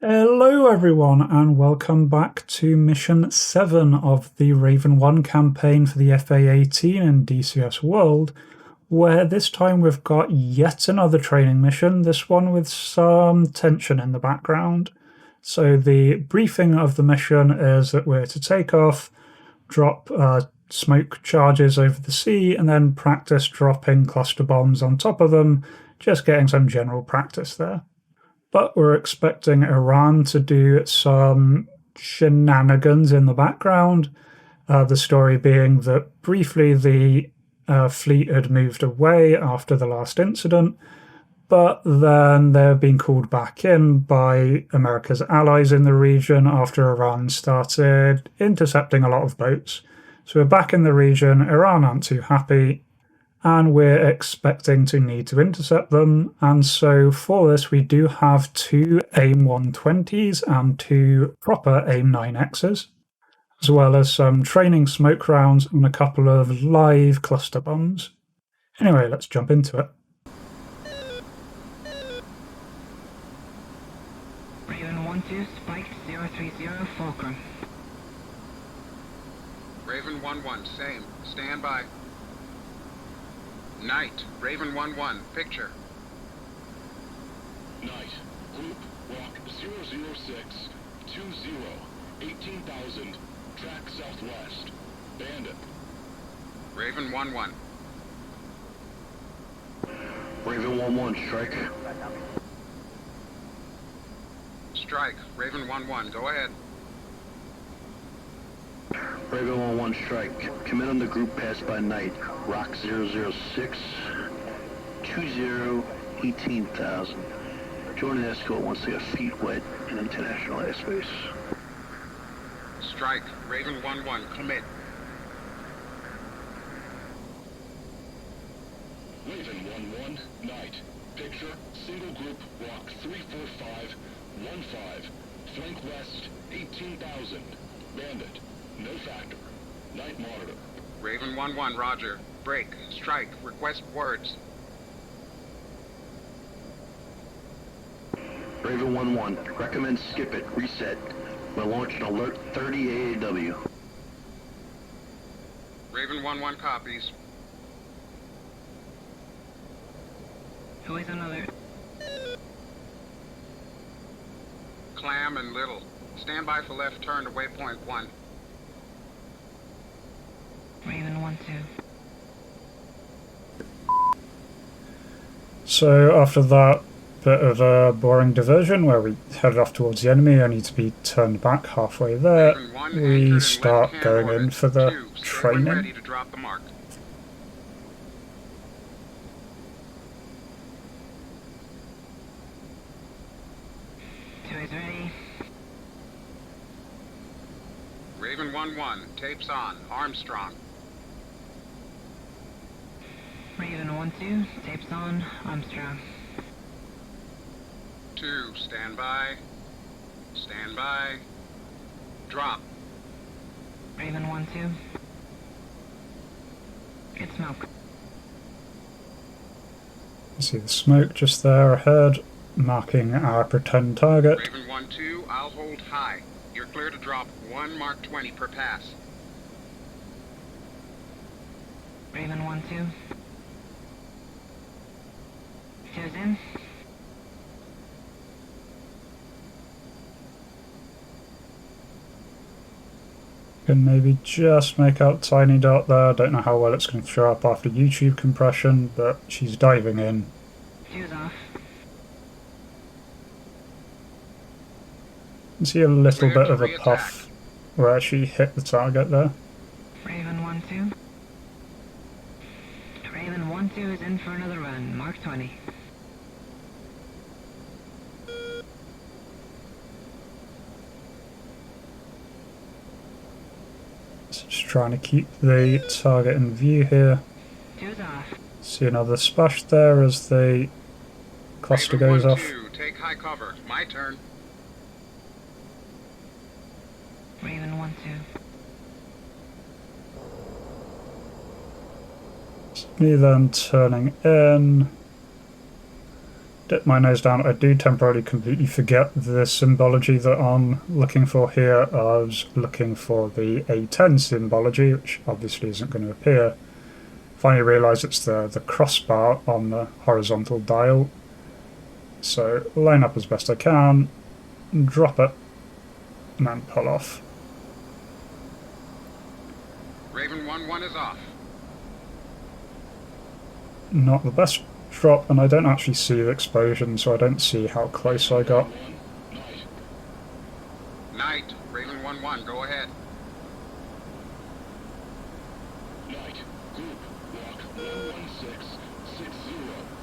Hello everyone and welcome back to Mission 7 of the Raven One campaign for the A-18 in DCS World, where this time we've got yet another training mission, this one with some tension in the background. So the briefing of the mission is that we're to take off, drop smoke charges over the sea, and then practice dropping cluster bombs on top of them, just getting some general practice there. But we're expecting Iran to do some shenanigans in the background. The story being that briefly the fleet had moved away after the last incident, but then they're being called back in by America's allies in the region after Iran started intercepting a lot of boats. So we're back in the region, Iran aren't too happy, and we're expecting to need to intercept them. And so for this, we do have two AIM-120s and two proper AIM-9Xs, as well as some training smoke rounds and a couple of live cluster bombs. Anyway, let's jump into it. Raven 1-2, Spike 030, Fulcrum. Raven 1-1, same. Stand by. Night, Raven 1-1, picture. Night, group, rock 006, 20, 18,000, track southwest, bandit. Raven 1-1. Raven 1-1, strike. Strike, Raven 1-1, go ahead. Raven 1-1, strike. Commit on the group passed by night, rock 006, 20, 18,000. Join an escort once they have feet wet in international airspace. Strike, Raven 1-1, commit. Raven 1-1, night. Picture, single group, rock 345, 15, flank west, 18,000, bandit. No factor. Night monitor. Raven 1-1, roger. Break, strike, request words. Raven 1-1, recommend skip it, reset. We'll launch an alert 30 AAW. Raven 1-1 copies. Who is another? Clam and Little. Stand by for left turn to waypoint 1. Raven 1-2. So after that bit of a boring diversion where we headed off towards the enemy only to be turned back halfway there, Raven 1 anchored we in start west going hand in orbit. for the 2, stay training. ready to drop the mark. Two is ready. Raven 1-1, tapes on, Armstrong. Raven 1-2, tapes on, Armstrong. 2, stand by. Stand by. Drop. Raven 1-2. Get smoke. You see the smoke just there ahead, marking our pretend target. Raven 1-2, I'll hold high. You're clear to drop 1 Mark 20 per pass. Raven 1-2. Two's in. Can maybe just make out tiny dot there. Don't know how well it's going to show up after YouTube compression, but she's diving in. Two's off. You can see a little Clear bit to of a re-attack. puff where she hit the target there. Raven 1-2. Raven 1-2 is in for another run. Mark 20. So just trying to keep the target in view here. Two's off. See another splash there as the cluster Raven goes 1-2, off. take high cover. My turn. Raven 1-2. Me then turning in. dip my nose down, I do temporarily completely forget the symbology that I'm looking for here. I was looking for the A-10 symbology, which obviously isn't going to appear. Finally realised it's the crossbar on the horizontal dial. So line up as best I can, drop it, and then pull off. Raven 1-1 is off. Not the best drop, and I don't actually see the explosion, so I don't see how close I got. Night, Raven 1-1, go ahead. Night, group, walk 11660,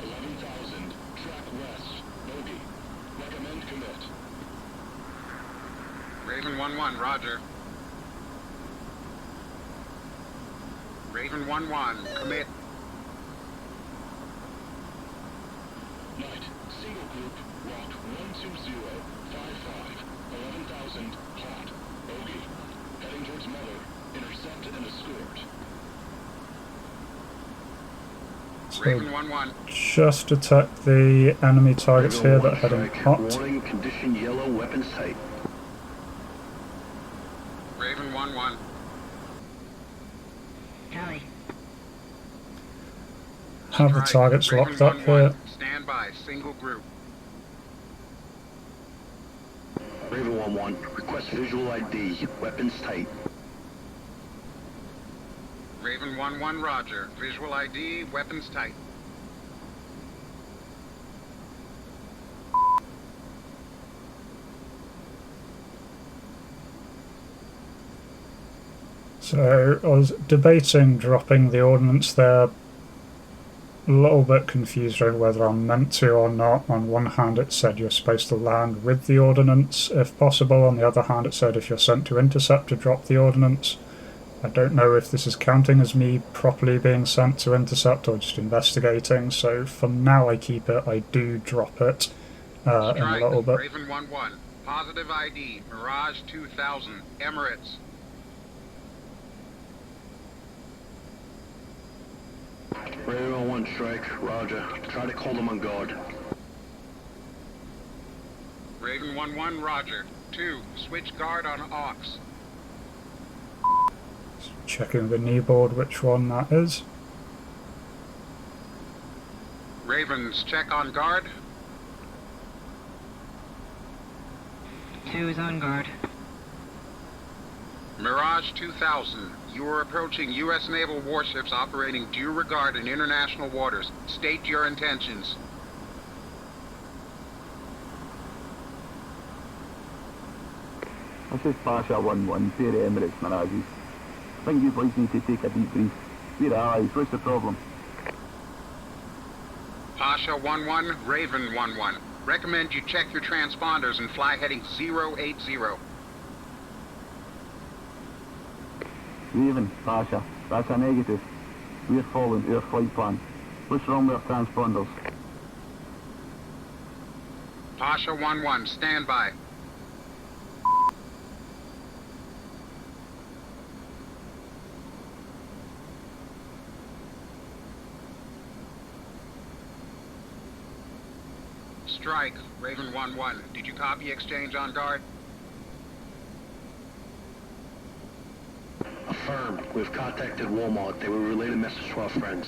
11,000, track west, bogey. Recommend commit. Raven 1-1, roger. Raven 1-1, commit. Night, single group, walk 120, 55, 11,000, hot, bogey. Heading towards Mother, intercept and escort. So Raven 1-1. just detect the enemy targets here that are heading hot. Warning, condition yellow, weapons tight. Raven 1-1. Tally. Have the Strike, targets Raven locked up 1-1. here. Stand by, single group. Raven 1-1, request visual ID, weapons tight. Raven 1-1, roger. Visual ID, weapons tight. So I was debating dropping the ordnance there. A little bit confused over whether I'm meant to or not. On one hand it said you're supposed to land with the ordnance if possible, on the other hand it said if you're sent to intercept to drop the ordnance. I don't know if this is counting as me properly being sent to intercept or just investigating, so for now I keep it. I do drop it in a Strike, little bit. Raven 1-1. Positive ID, Mirage 2000, Emirates. Raven 1-1, strike, roger. Try to call them on guard. Raven 1-1, roger. 2, switch guard on Aux. Checking the kneeboard which one that is. Ravens, check on guard. 2 is on guard. Mirage 2000, you are approaching U.S. naval warships operating due regard in international waters. State your intentions. This is Pasha 1-1, Fair Emirates Mirages. I think you boys need to take a deep breath. We're allies, what's the problem? Pasha 1-1, Raven 1-1. Recommend you check your transponders and fly heading 080. Raven, Pasha, that's a negative. We're following our flight plan. What's wrong with our transponders? Pasha 1-1, stand by. Strike, Raven 1-1. Did you copy exchange on guard? Affirm. We've contacted Walmart. They will relay the message to our friends.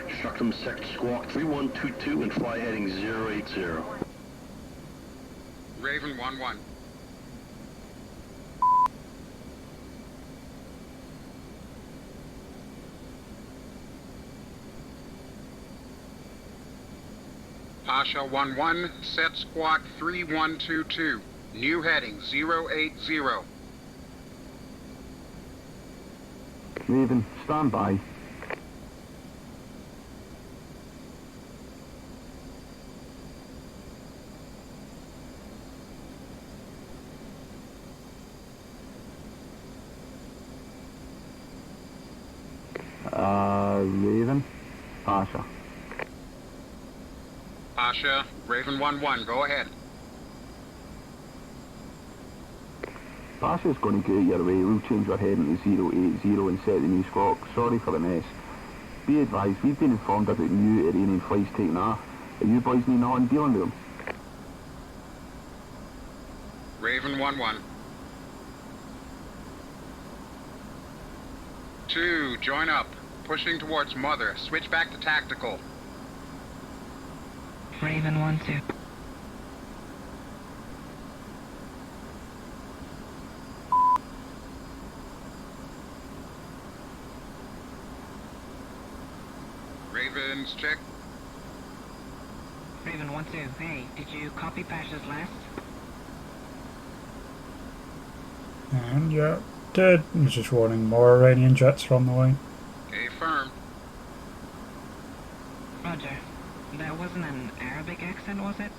Instruct them to sector squawk 3122 and fly heading 080. Raven 1-1. Pasha 1-1, set squawk 3122. New heading 080. Raven, stand by. Raven, Pasha. Pasha, Raven 1-1, go ahead. Pasha's going to go your way. We'll change our heading to 080 and set the new squawk. Sorry for the mess. Be advised, we've been informed about new Iranian flights taking off. You boys need no one dealing with them. Raven 1-1. 2, join up. Pushing towards Mother. Switch back to tactical. Raven 1-2. Ravens, check. Raven 1-2. Hey, did you copy patches last? And yeah, did. I was just warning more Iranian jets are on the way. Okay, firm. Roger. That wasn't an Arabic accent, was it?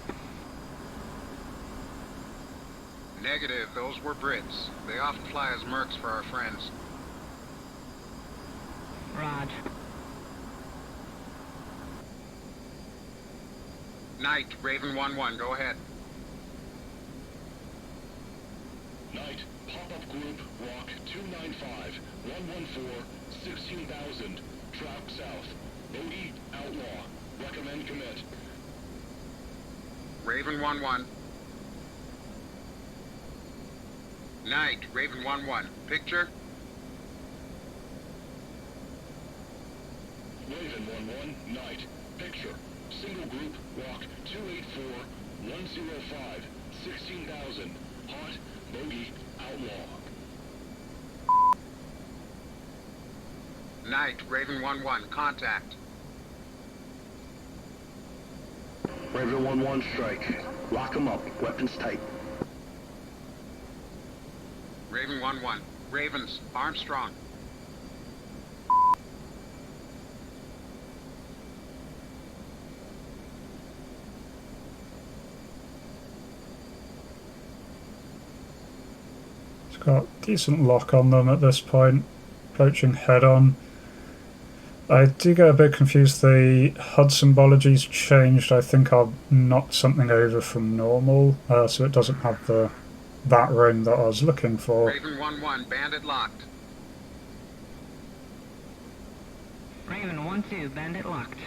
Negative, those were Brits. They often fly as mercs for our friends. Rod. Knight, Raven 1-1, go ahead. Knight, pop-up group, walk 295, 114, 16,000, track south. Bogey, outlaw. Recommend commit. Raven 1-1. Knight, Raven 1-1. Picture? Raven 1-1, Knight. Picture. Single group, walk 284, 105, 16,000. Hot, bogey, outlaw. Knight, Raven 1-1. Contact. Raven 1-1 strike. Lock 'em up. Weapons tight. Raven 1-1. Ravens, Armstrong. It's got decent lock on them at this point, approaching head on. I do get a bit confused. The HUD symbology's changed. I think I've knocked something over from normal, so it doesn't have that ring that I was looking for. Raven 1-1. Bandit locked. Raven 1-2. Bandit locked.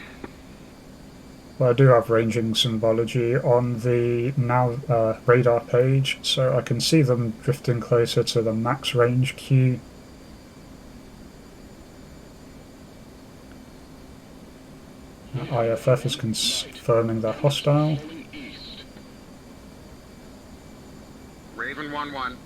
Well, I do have ranging symbology on the now radar page, so I can see them drifting closer to the max range queue. IFF is confirming they're hostile. Falling east. Raven 1-1.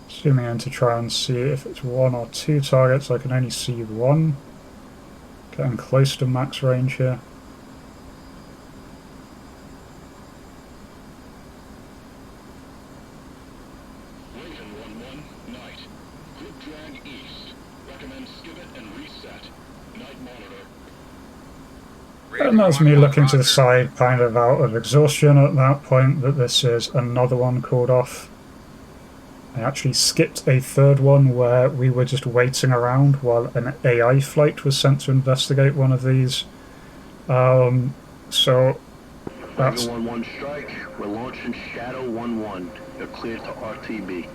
Zooming in to try and see if it's one or two targets. I can only see one. Getting close to max range here. Raven 1-1, Knight. Group drag east. Recommend skip it and reset. Night monitor. And that's me 1-1, looking to the roger. side, kind of out of exhaustion at that point, that this is another one called off. I actually skipped a third one where we were just waiting around while an AI flight was sent to investigate one of these. So that's... Raven 1-1 strike. We're launching Shadow 1-1. They're cleared to RTB.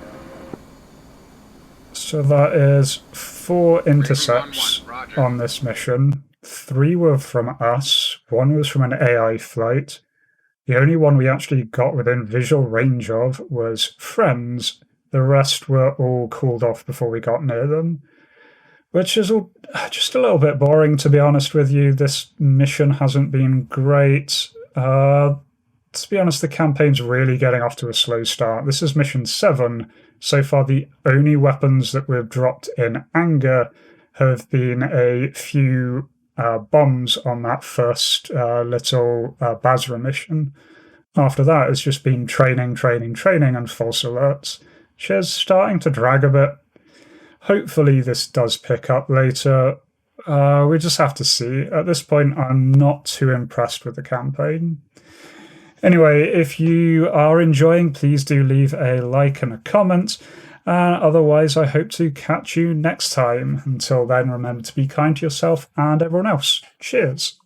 So that is 4 intercepts 1-1, roger. on this mission. 3 were from us, 1 was from an AI flight. The only one we actually got within visual range of was friends. The rest were all called off before we got near them, which is all just a little bit boring, to be honest with you. This mission hasn't been great. To be honest, the campaign's really getting off to a slow start. This is mission 7. So far, the only weapons that we've dropped in anger have been a few bombs on that first little Basra mission. After that, it's just been training, and false alerts, which is starting to drag a bit. Hopefully this does pick up later. We just have to see. At this point, I'm not too impressed with the campaign. Anyway, if you are enjoying, please do leave a like and a comment. Otherwise, I hope to catch you next time. Until then, remember to be kind to yourself and everyone else. Cheers.